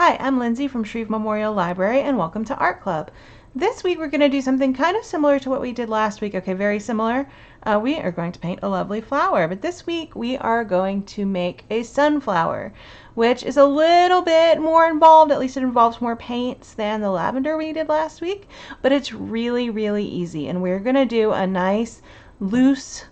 Hi, I'm Lindsay from Shreve Memorial Library and welcome to Art Club. This week we're going to do something kind of similar to what we did last week. Okay, very similar. We are going to paint a lovely flower, but this week we are going to make a sunflower, which is a little bit more involved. At least it involves more paints than the lavender we did last week, but it's really, really easy. And we're going to do a nice loose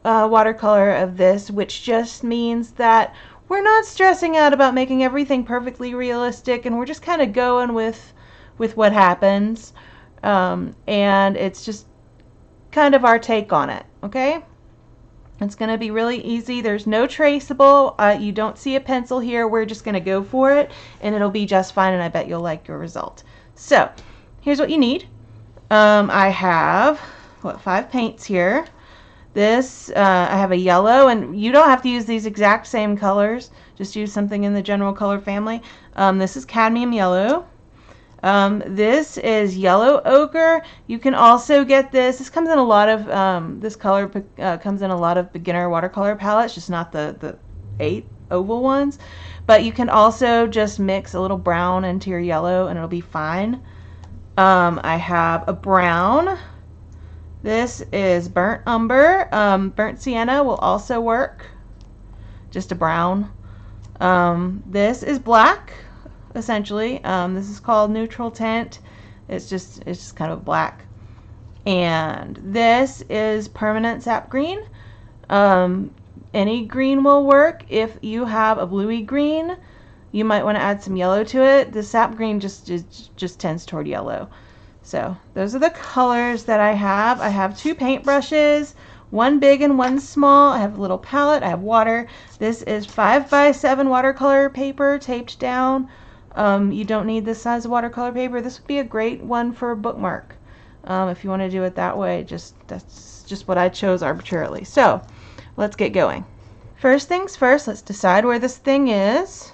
watercolor of this, which just means that we're not stressing out about making everything perfectly realistic, and we're just kind of going with what happens, and it's just kind of our take on it. Okay, it's going to be really easy. There's no traceable. You don't see a pencil here. We're just going to go for it, and it'll be just fine, and I bet you'll like your result. So here's what you need. I have 5 paints here. This, I have a yellow, and you don't have to use these exact same colors. Just use something in the general color family. This is cadmium yellow. This is yellow ochre. You can also get this. This comes in a lot of, this color comes in a lot of beginner watercolor palettes, just not the 8 oval ones. But you can also just mix a little brown into your yellow, and it'll be fine. I have a brown. This is burnt umber. Burnt sienna will also work. Just a brown. This is black, essentially. This is called neutral tint. It's just kind of black. And this is permanent sap green. Any green will work. If you have a bluey green, you might want to add some yellow to it. The sap green just tends toward yellow. So those are the colors that I have. I have 2 paintbrushes, one big and one small. I have a little palette. I have water. This is 5x7 watercolor paper taped down. You don't need this size of watercolor paper. This would be a great one for a bookmark. If you want to do it that way, that's just what I chose arbitrarily. So let's get going. First things first, let's decide where this thing is.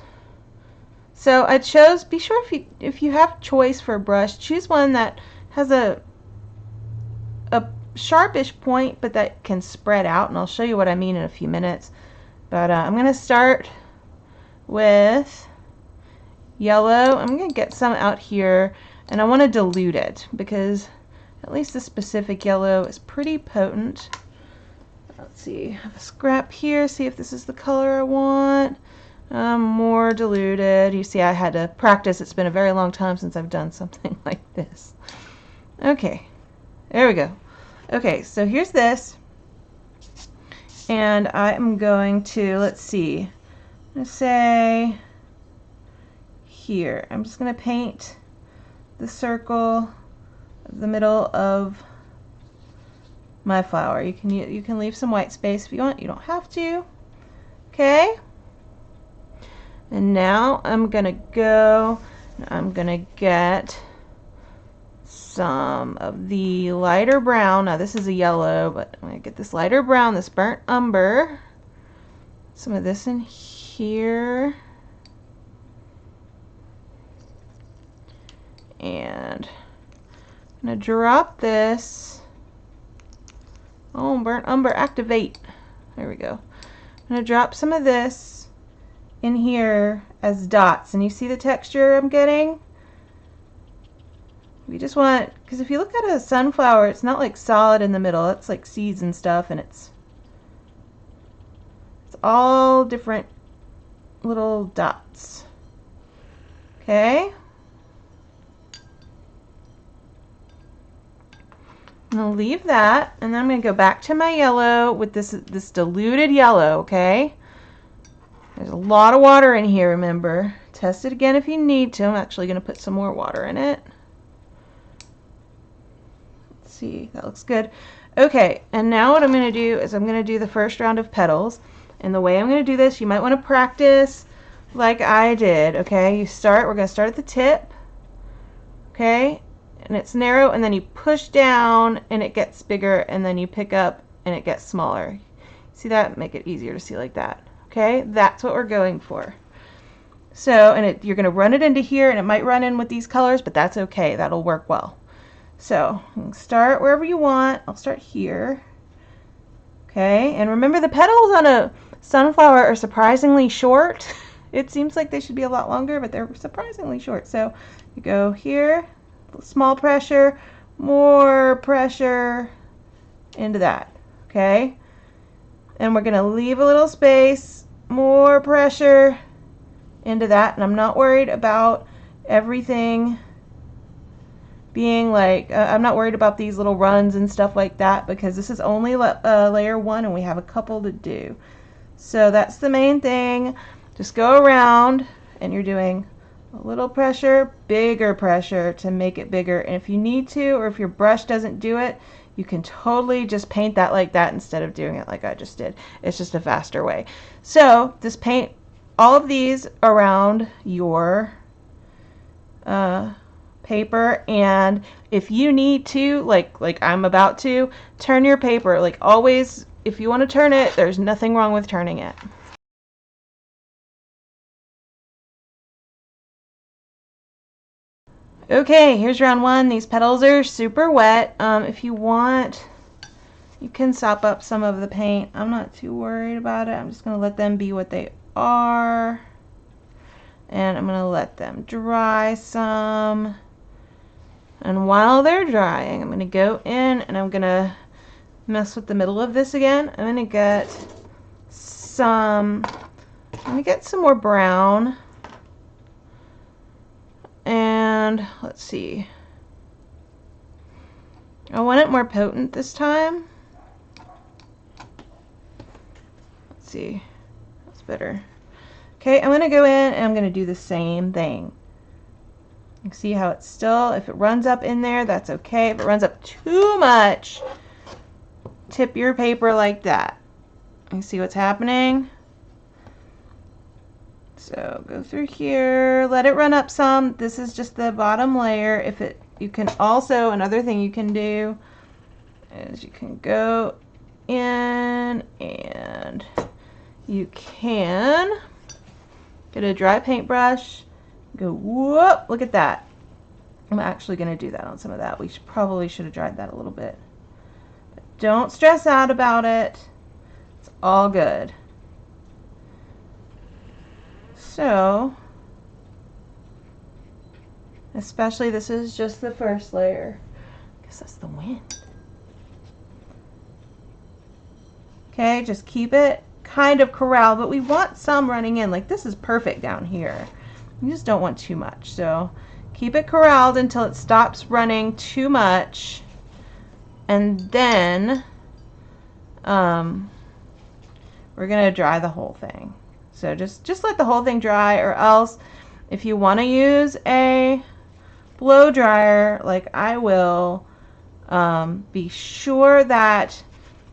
So I chose, be sure if you have choice for a brush, choose one that has a sharpish point, but that can spread out, and I'll show you what I mean in a few minutes. But I'm going to start with yellow. I'm going to get some out here, and I want to dilute it because at least the specific yellow is pretty potent. Let's see, I have a scrap here, see if this is the color I want. More diluted. You see, I had to practice. It's been a very long time since I've done something like this. Okay, there we go. Okay, so here's this, and I am going to, let's see, I'm going to say here, I'm just going to paint the circle of the middle of my flower. You can leave some white space if you want. You don't have to. Okay. And now I'm going to go, I'm going to get some of the lighter brown. Now this is a yellow, but I'm going to get this lighter brown, this burnt umber. Some of this in here. And I'm going to drop this. Oh, burnt umber, activate. There we go. I'm going to drop some of this in here as dots, and you see the texture I'm getting? We just want, because if you look at a sunflower, it's not like solid in the middle. It's like seeds and stuff, and it's all different little dots. Okay. I'm going to leave that, and then I'm going to go back to my yellow with this diluted yellow, okay? There's a lot of water in here, remember. Test it again if you need to. I'm actually going to put some more water in it. Let's see, that looks good. Okay, and now what I'm going to do is I'm going to do the first round of petals. And the way I'm going to do this, you might want to practice like I did, okay? We're going to start at the tip, okay? And it's narrow, and then you push down, and it gets bigger, and then you pick up, and it gets smaller. See that? Make it easier to see like that. Okay, that's what we're going for. So, and you're going to run it into here, and it might run in with these colors, but that's okay. That'll work well. So, start wherever you want. I'll start here. Okay, and remember the petals on a sunflower are surprisingly short. It seems like they should be a lot longer, but they're surprisingly short. So you go here, small pressure, more pressure into that, okay? And we're gonna leave a little space, more pressure into that, and I'm not worried about everything being like, I'm not worried about these little runs and stuff like that, because this is only layer 1 and we have a couple to do. So that's the main thing. Just go around and you're doing a little pressure, bigger pressure to make it bigger. And if you need to, or if your brush doesn't do it, you can totally just paint that like that instead of doing it like I just did. It's just a faster way. So just paint all of these around your paper, and if you need to, like I'm about to, turn your paper. Like always, if you want to turn it, there's nothing wrong with turning it. Okay, here's round 1. These petals are super wet. If you want, you can sop up some of the paint. I'm not too worried about it. I'm just going to let them be what they are. And I'm going to let them dry some. And while they're drying, I'm going to go in and I'm going to mess with the middle of this again. I'm going to get some more brown. And let's see. I want it more potent this time. Let's see. That's better. Okay, I'm going to go in and I'm going to do the same thing. You can see how it's still, if it runs up in there, that's okay. If it runs up too much, tip your paper like that. You see what's happening? So go through here, let it run up some. This is just the bottom layer. If it, you can also, another thing you can do is you can go in and you can get a dry paintbrush, go whoop, look at that. I'm actually going to do that on some of that. We probably should have dried that a little bit. But don't stress out about it. It's all good. So, especially this is just the first layer. I guess that's the wind. Okay, just keep it kind of corralled, but we want some running in. Like this is perfect down here. You just don't want too much. So keep it corralled until it stops running too much. And then we're going to dry the whole thing. So just let the whole thing dry, or else if you want to use a blow dryer like I will, be sure that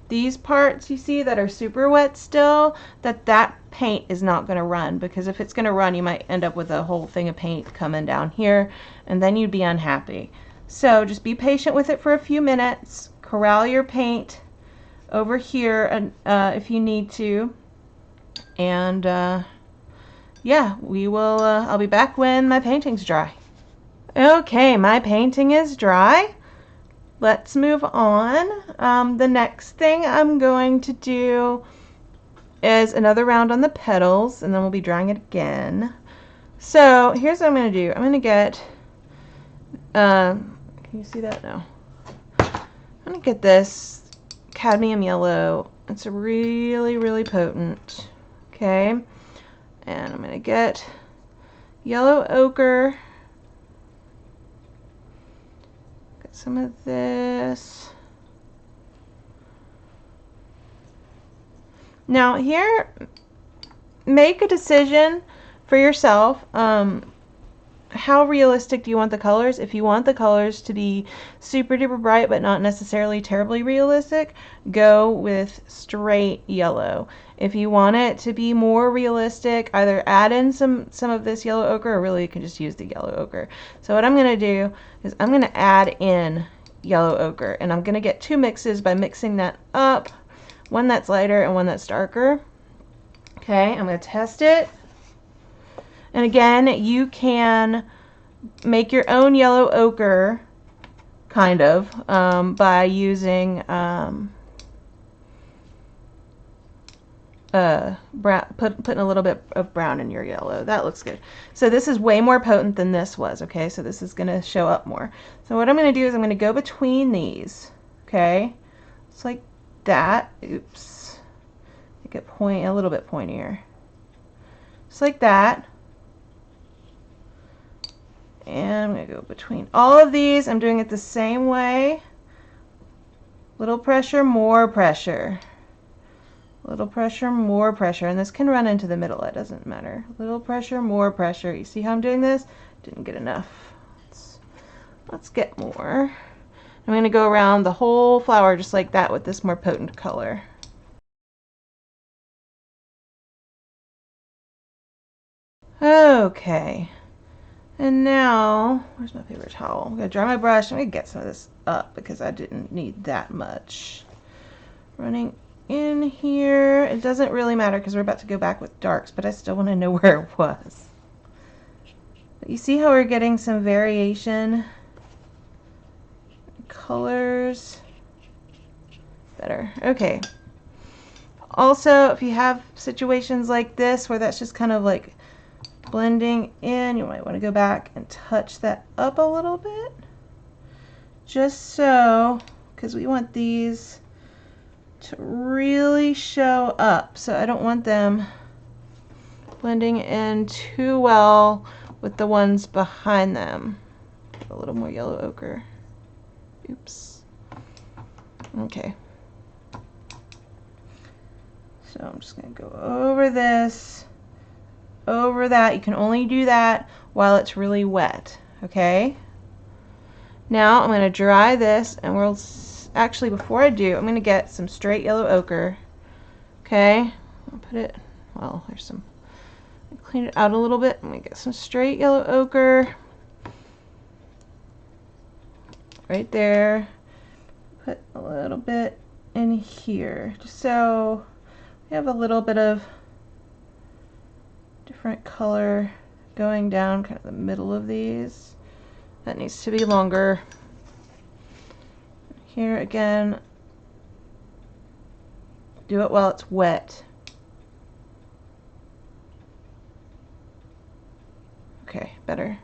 these parts you see that are super wet still, that paint is not going to run, because if it's going to run you might end up with a whole thing of paint coming down here and then you'd be unhappy. So just be patient with it for a few minutes, corral your paint over here and if you need to. And yeah, we will, I'll be back when my painting's dry. Okay, my painting is dry. Let's move on. The next thing I'm going to do is another round on the petals, and then we'll be drying it again. So here's what I'm going to do. I'm going to get, can you see that? No. I'm going to get this cadmium yellow. It's really, really potent. Okay, and I'm going to get yellow ochre, get some of this. Now here, make a decision for yourself. How realistic do you want the colors? If you want the colors to be super duper bright but not necessarily terribly realistic, go with straight yellow. If you want it to be more realistic, either add in some of this yellow ochre, or really you can just use the yellow ochre. So what I'm going to do is I'm going to add in yellow ochre, and I'm going to get two mixes by mixing that up, one that's lighter and one that's darker. Okay, I'm going to test it. And again, you can make your own yellow ochre, kind of, by using a putting a little bit of brown in your yellow. That looks good. So this is way more potent than this was, okay? So this is going to show up more. So what I'm going to do is I'm going to go between these, okay? It's like that. Oops. Make it point a little bit pointier. Just like that. And I'm going to go between all of these. I'm doing it the same way. Little pressure, more pressure. Little pressure, more pressure. And this can run into the middle. It doesn't matter. Little pressure, more pressure. You see how I'm doing this? Didn't get enough. Let's get more. I'm going to go around the whole flower just like that with this more potent color. Okay. And now, where's my paper towel? I'm going to dry my brush. I'm going to get some of this up because I didn't need that much. Running in here. It doesn't really matter because we're about to go back with darks, but I still want to know where it was. But you see how we're getting some variation? Colors. Better. Okay. Also, if you have situations like this where that's just kind of like blending in, you might want to go back and touch that up a little bit, just so, because we want these to really show up. So I don't want them blending in too well with the ones behind them. A little more yellow ochre. Oops. Okay. So I'm just going to go over this. Over that. You can only do that while it's really wet, okay? Now I'm going to dry this, and we'll actually, before I do, I'm going to get some straight yellow ochre, okay? I'll put it, well, there's some, clean it out a little bit. I'm going to get some straight yellow ochre right there. Put a little bit in here, just so we have a little bit of different color going down kind of the middle of these. That needs to be longer. Here again, do it while it's wet. Okay, better.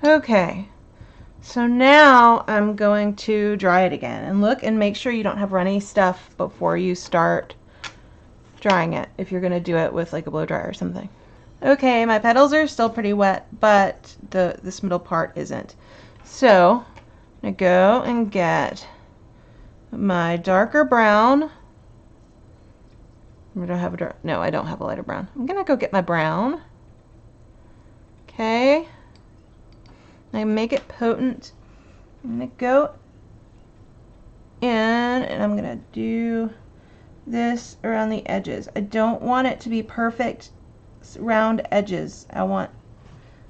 Okay, so now I'm going to dry it again, and look and make sure you don't have runny stuff before you start drying it, if you're going to do it with like a blow dryer or something. Okay, my petals are still pretty wet, but this middle part isn't. So I'm going to go and get my darker brown. I don't have a no, I don't have a lighter brown. I'm going to go get my brown. Okay. I make it potent. I'm going to go in, and I'm going to do this around the edges. I don't want it to be perfect round edges. I want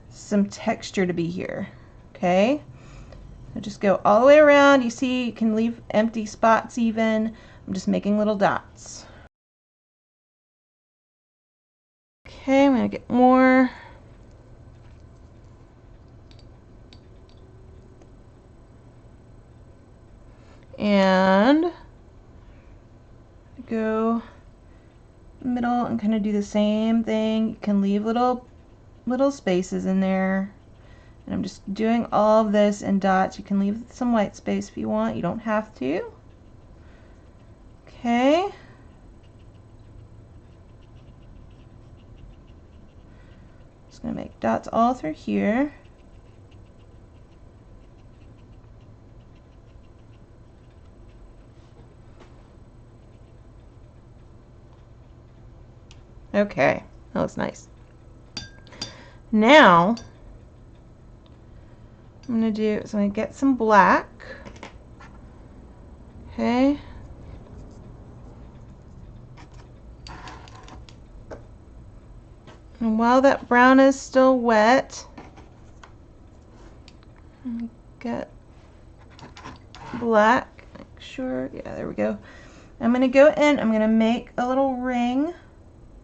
some texture to be here. Okay? So just go all the way around. You see, you can leave empty spots even. I'm just making little dots. Okay, I'm going to get more. And go middle and kind of do the same thing. You can leave little spaces in there. And I'm just doing all of this in dots. You can leave some white space if you want. You don't have to. Okay. Just going to make dots all through here. Okay, that looks nice. Now, I'm going to do, so I'm going to get some black. Okay. And while that brown is still wet, get black. Make sure, yeah, there we go. I'm going to go in, I'm going to make a little ring.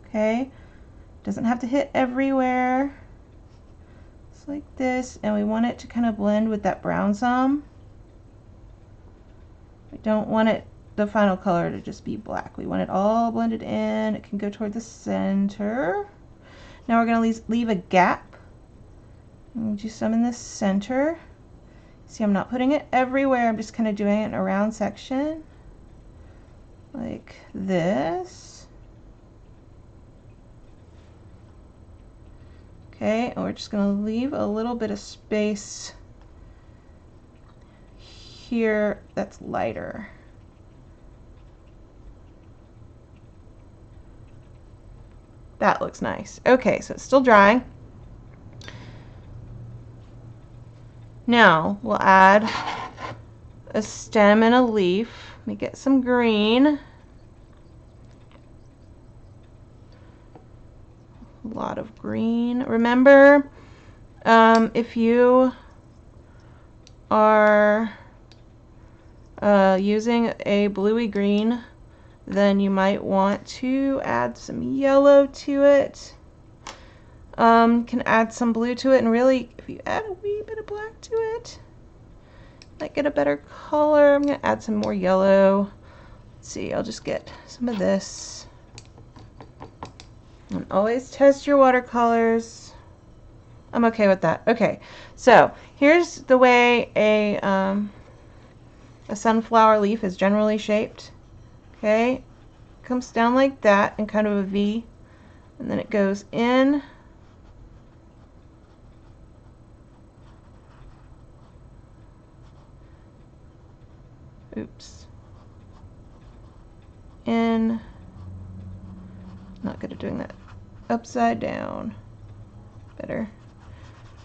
Okay, doesn't have to hit everywhere. It's like this, and we want it to kind of blend with that brown some. We don't want it, the final color, to just be black. We want it all blended in. It can go toward the center. Now we're going to leave a gap. Do some in the center. See, I'm not putting it everywhere. I'm just kind of doing it in a round section. Like this. Okay, and we're just going to leave a little bit of space here that's lighter. That looks nice. Okay, so it's still drying. Now we'll add a stem and a leaf. Let me get some green. A lot of green. Remember, if you are using a bluey green, then you might want to add some yellow to it. Can add some blue to it, and really, if you add a wee bit of black to it, might get a better color. I'm gonna add some more yellow. Let's see, I'll just get some of this. And always test your watercolors. I'm okay with that. Okay, so here's the way a sunflower leaf is generally shaped. Okay, it comes down like that in kind of a V, and then it goes in. Oops. In. Not good at doing that. Upside down. Better.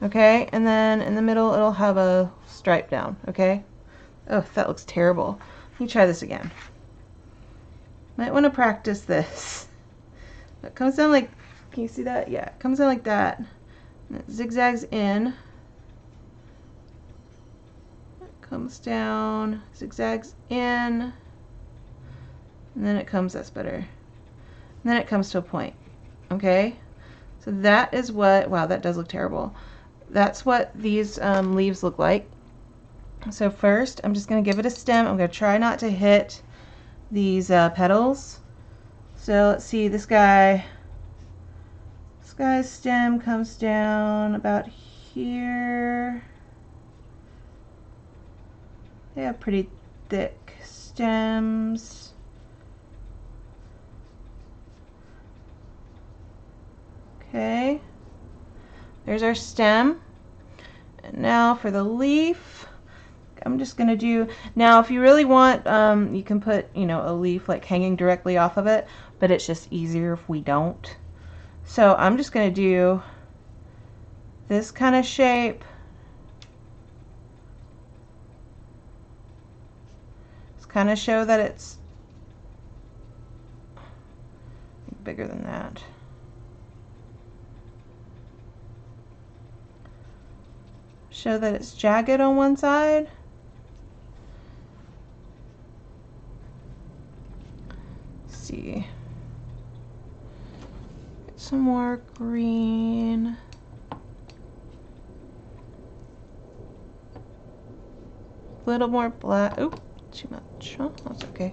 Okay, and then in the middle it'll have a stripe down. Okay. Oh, that looks terrible. Let me try this again. Might want to practice this. It comes down like, can you see that? Yeah, it comes down like that. And it zigzags in. Comes down, zigzags in, and then it comes, that's better. And then it comes to a point. Okay? So that is what, wow, that does look terrible. That's what these leaves look like. So first, I'm just going to give it a stem. I'm going to try not to hit these petals. So let's see, this guy's stem comes down about here. They have pretty thick stems. Okay, there's our stem. And now for the leaf, I'm just gonna do, now if you really want, you can put, you know, a leaf like hanging directly off of it, but it's just easier if we don't. So I'm just gonna do this kind of shape. Kind of show that it's bigger than that. Show that it's jagged on one side. Let's see. Get some more green. A little more black. Oop. Too much. Oh, that's okay.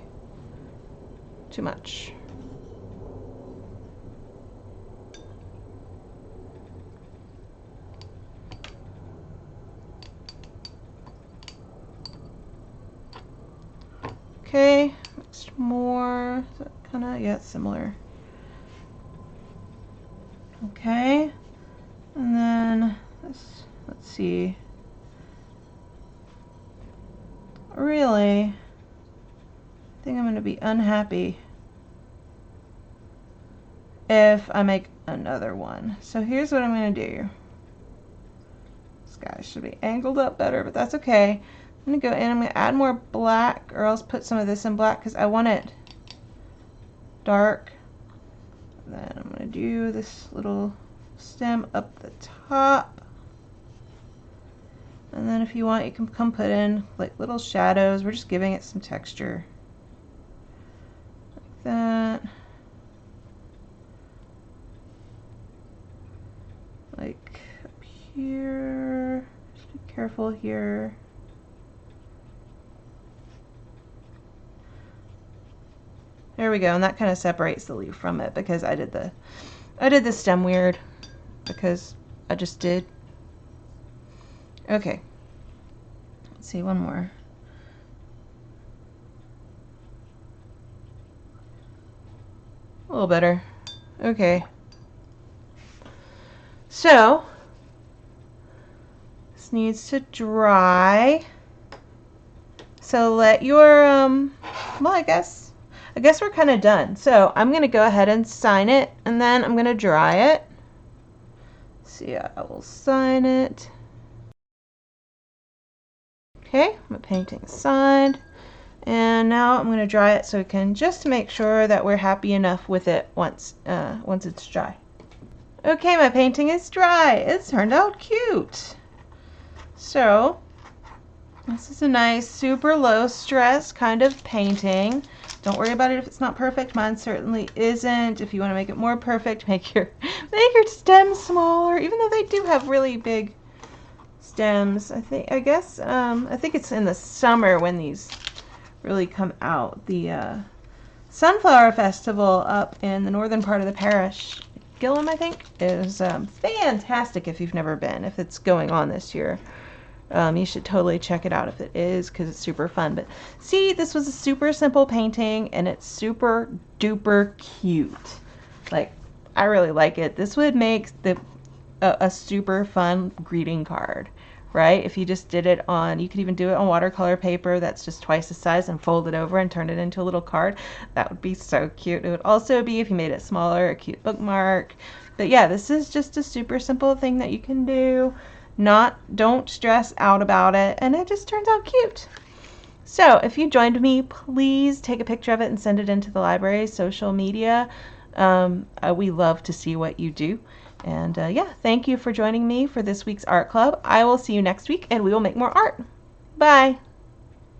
Too much. Okay, mixed more. Is that kind of, yeah, it's similar. Okay, and then let's see. Really, I think I'm going to be unhappy if I make another one. So here's what I'm going to do. This guy should be angled up better, but that's okay. I'm going to go in, I'm going to add more black, or else put some of this in black because I want it dark. And then I'm going to do this little stem up the top. And then if you want, you can come put in like little shadows. We're just giving it some texture. Like that. Like up here. Just be careful here. There we go, and that kind of separates the leaf from it because I did the stem weird because I just did. Okay. Let's see, one more. A little better. Okay. So, this needs to dry. So let your, well, I guess we're kind of done. So I'm going to go ahead and sign it, and then I'm going to dry it. So yeah, I will sign it. Okay, my painting is signed. And now I'm going to dry it so we can just make sure that we're happy enough with it once it's dry. Okay, my painting is dry. It turned out cute. So this is a nice, super low stress kind of painting. Don't worry about it if it's not perfect. Mine certainly isn't. If you want to make it more perfect, make your stems smaller, even though they do have really big stems. I think it's in the summer when these really come out. The Sunflower Festival up in the northern part of the parish, Gilham, I think, is fantastic if you've never been. If it's going on this year, you should totally check it out if it is, because it's super fun. But see, this was a super simple painting, and it's super duper cute. Like, I really like it. This would make a super fun greeting card, right? If you just did it on, you could even do it on watercolor paper that's just twice the size and fold it over and turn it into a little card. That would be so cute. It would also be, if you made it smaller, a cute bookmark. But yeah, this is just a super simple thing that you can do. Don't stress out about it, and it just turns out cute. So if you joined me, please take a picture of it and send it into the library's social media. We love to see what you do. And yeah, thank you for joining me for this week's art club. I will see you next week, and we will make more art. Bye.